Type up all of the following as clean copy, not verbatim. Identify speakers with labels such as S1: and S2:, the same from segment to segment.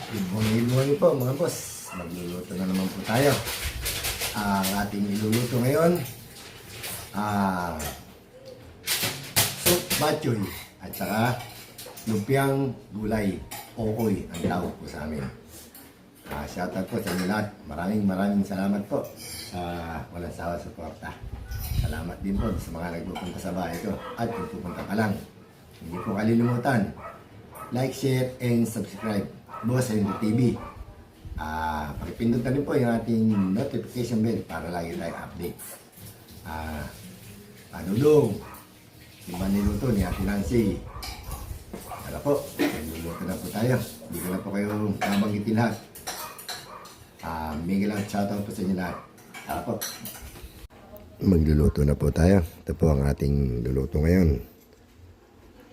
S1: Good morning po mga boss. Magluluto na naman po tayo. Ang ating iluluto ngayon, soup batchoy at saka lumpiang gulay. Okoy ang tawag po sa amin. Shoutout po sa inyo lahat. Maraming salamat po sa walang sawa suporta. Salamat din po sa mga nagpupunta sa bahay ko at kung pupunta pa lang. Hindi po kalilimutan. Like, share, and subscribe. Boss Henry TV. Pakipindot na rin po yung ating notification bell para lagi tayong update. Panulong. Diba niluto ni Ate Nancy? Tara po, niluluto na po tayo. Hindi ko na po kayo nabanggitin lahat. Miguel out, shoutout po sa inyo lahat. Tara po. Magluluto na po tayo. Ito po ang ating luluto ngayon.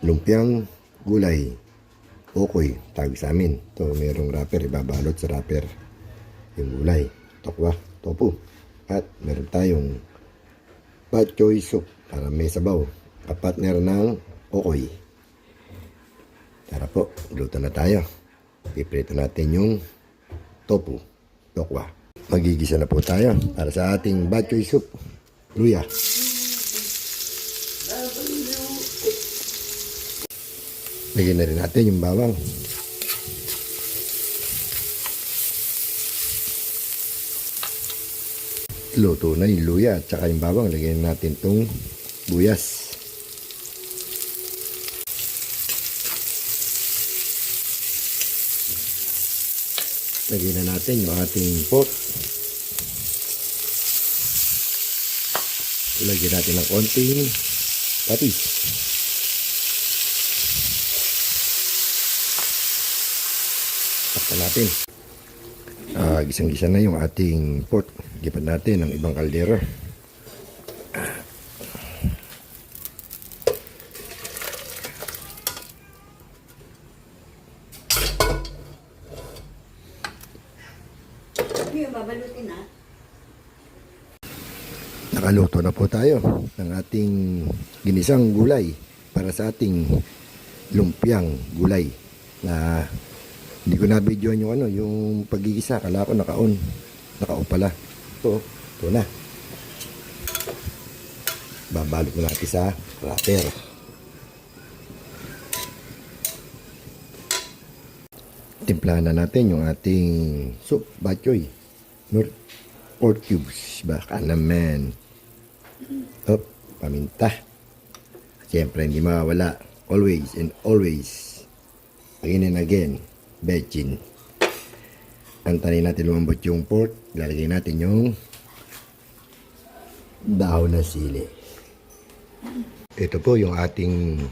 S1: Lumpiang gulay. Okoy, tawag sa amin. Ito, mayroong wrapper, ibabalot sa wrapper yung gulay, tokwa, tofu. At meron tayong batchoy soup para may sabaw. Kapatner ng okoy. Tara po, luto na tayo. Piprito natin yung tofu, tokwa. Magigisa na po tayo para sa ating batchoy soup. Luya. Lagyan na rin natin yung bawang. Luto na yung luya at saka yung bawang. Lagyan natin itong buyas. Lagyan na natin yung ating pork. Lagyan natin ng konting patis. Takpan natin. Gisang-gisa na yung ating pork. Gipan natin ng ibang kaldero. Nakaluto na po tayo ng ating ginisang gulay para sa ating lumpiang gulay na hindi ko na-videoan yung yung pagigisa. Kala ko naka-on. Naka-on pala. Ito na. Babalot na natin sa wrapper. Timplahan na natin yung ating soup batchoy. 4 cubes. Baka naman. Paminta. Siyempre hindi mawawala. Always and always. Again and again. Bechin. Antayin natin lumambot yung pork. Lalagay natin yung dahon na sili. Ito po yung ating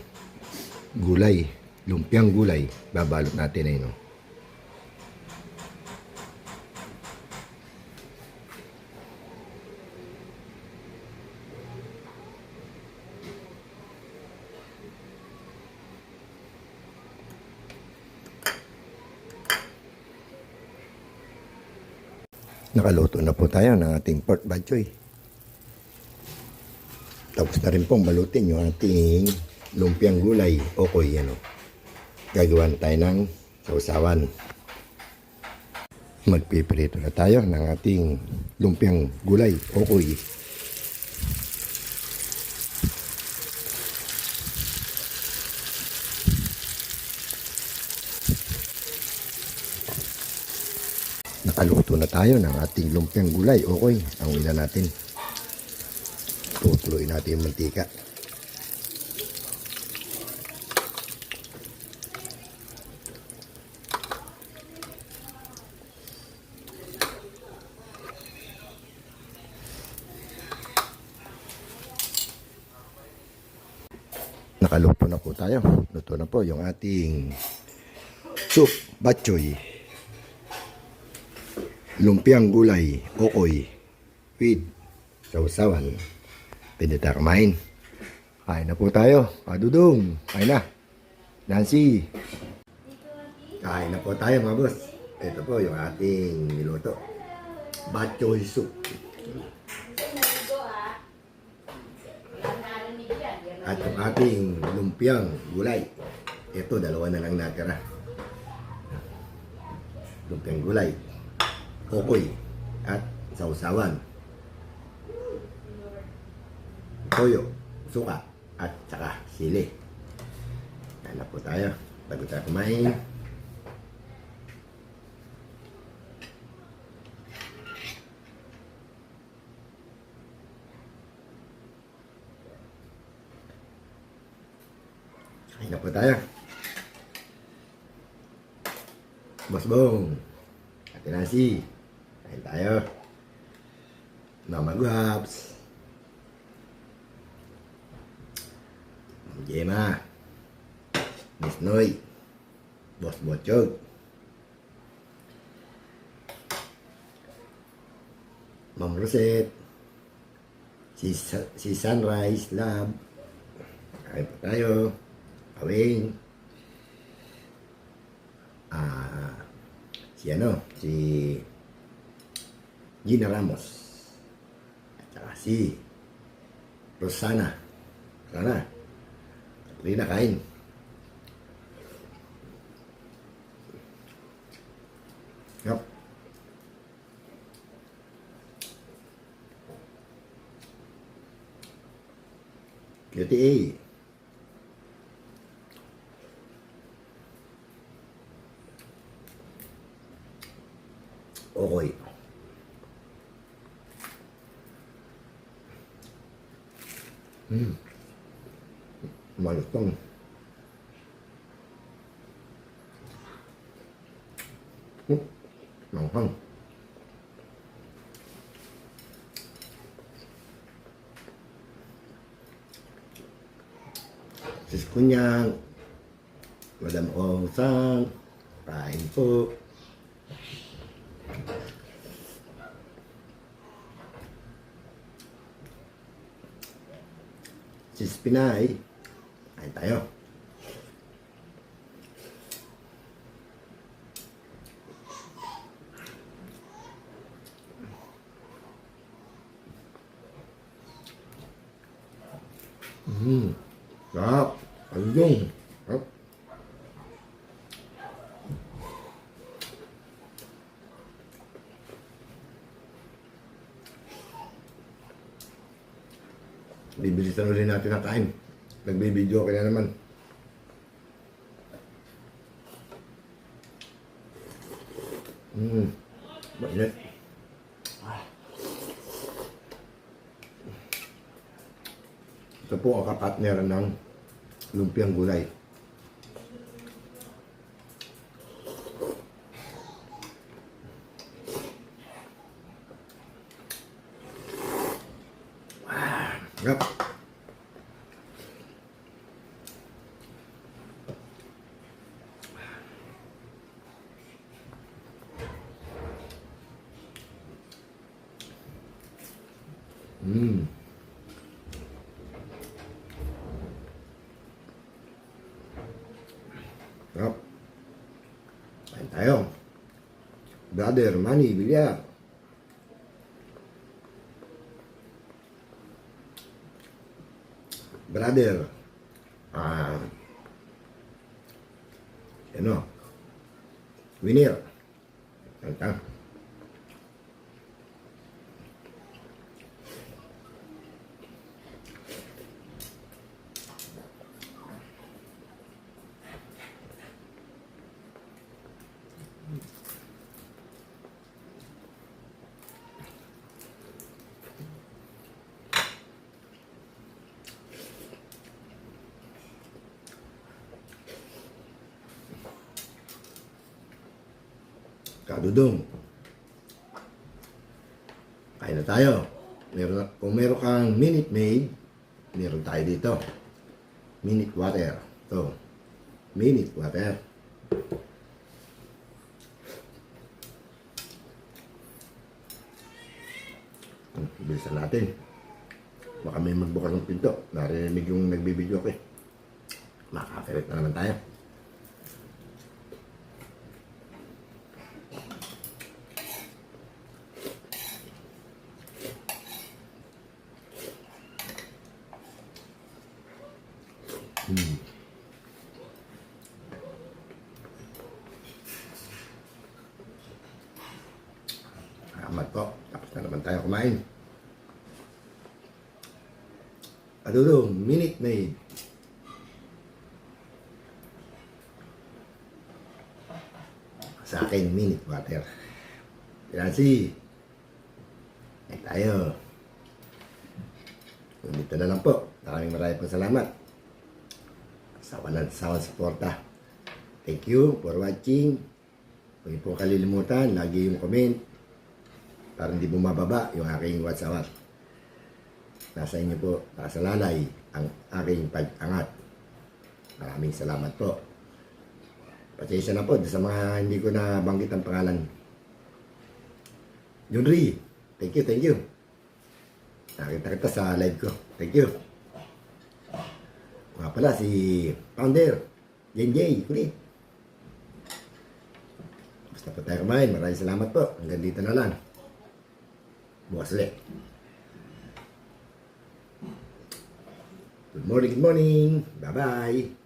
S1: gulay. Lumpiang gulay. Babalot natin ay no. Nakaluto na po tayo ng ating pork batchoy. Tapos na rin pong balutin yung ating lumpiang gulay. Okoy, Gagawa na tayo ng sausawan. Magpiprito na tayo ng ating lumpiang gulay. Okoy. Nakaluto na tayo ng ating lumpiang gulay. Okay, ang ulan natin. Tutuloy natin yung mantika. Nakaluto na po tayo. Luto na po yung ating soup batchoy. Lumpiang gulay, okoy, with sausawan. Pwede tayo kumain. Kain na po tayo. Padudong, kain na. Nancy. Kain na po tayo mga boss. Ito po yung ating niluto. Batchoy soup. At yung ating lumpiang gulay. Ito, dalawa na lang natira. lumpiang gulay, kokoy, at sausawan, toyo, suka, at saka sili. Yan na po tayo. Bago tayo kumain. Kain na po tayo. Boss Bong, Ate Nancy, kain tayo. Mama Guaps, Ma'am Gemma, Miss Noy, Boss Bochog, Ma'am Rosette, si Sunrise Lab, kain po tayo. Awing, si Gina Ramos, at saka si Rosana. Hindi na kain. Yup. QTA. Okay. Malutong. Manghang. Sis Kunyang, Madam Ong Sang, kain po. Sis Pinay, kain tayo. Sarap. Anjong. Sarap. Bibilisan ulit natin ang kain. Nagbibideo ka na naman. Mainit. Ito po ang kapartner ng lumpiang gulay. Yep. Yep. Kain tayo. Brother Manny Villar. Brother, Winner. Tantang. Kadudong. Kain na tayo. Kung meron kang Minute Maid, meron tayo dito. Minute Water. Ito. Minute Water. Bilisan natin. Baka may magbukas ng pinto. Narinig yung nagbibideo ko eh. Makakirit na naman tayo. Salamat po. Tapos na naman tayo kumain. Adudo, Minute Maid. Sa akin, minute water. Pinansi. Ay tayo. Dito na lang po. Maraming po salamat sa walang sawang suporta. Thank you for watching. Huwag niyo po kalilimutan, lagi yung comment para hindi bumababa yung aking WhatsApp. Nasa inyo po, nasa lalay ang aking pag-angat. Maraming salamat po. Pasensya na po sa mga hindi ko na banggit ang pangalan. Junri, thank you. Nakita kita sa live ko. Thank you. Nga pala si Founder, JJ, kulit. Basta po tayo kumain. Maraming salamat po. Hanggang dito na lang. Bukas ulit. Good morning. Bye-bye.